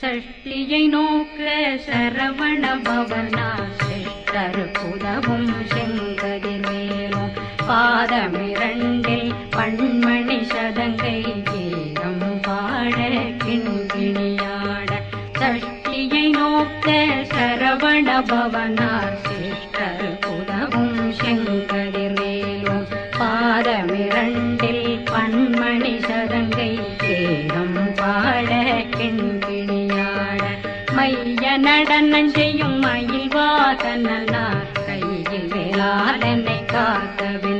சஷ்டியை நோக்க சரவண பவனார் சிஷ்டருக்குதவும் செங்கதிர்வேலும் பாதமிரண்டில் பண்மணி சதங்கை கீதம் பாட கிண்கிணியாட சஷ்டியை நோக்க சரவண பவனார் சிஷ்டருக்குதவும் செங்கதிர்வேலும் பாதமிரண்டில் பண்மணி சதங்கை கீதம் பாட கிண்கிணியாட மைய நடனம் செய்யும் மயில் வாகனார் கையில் வேளாளனை காக்கவே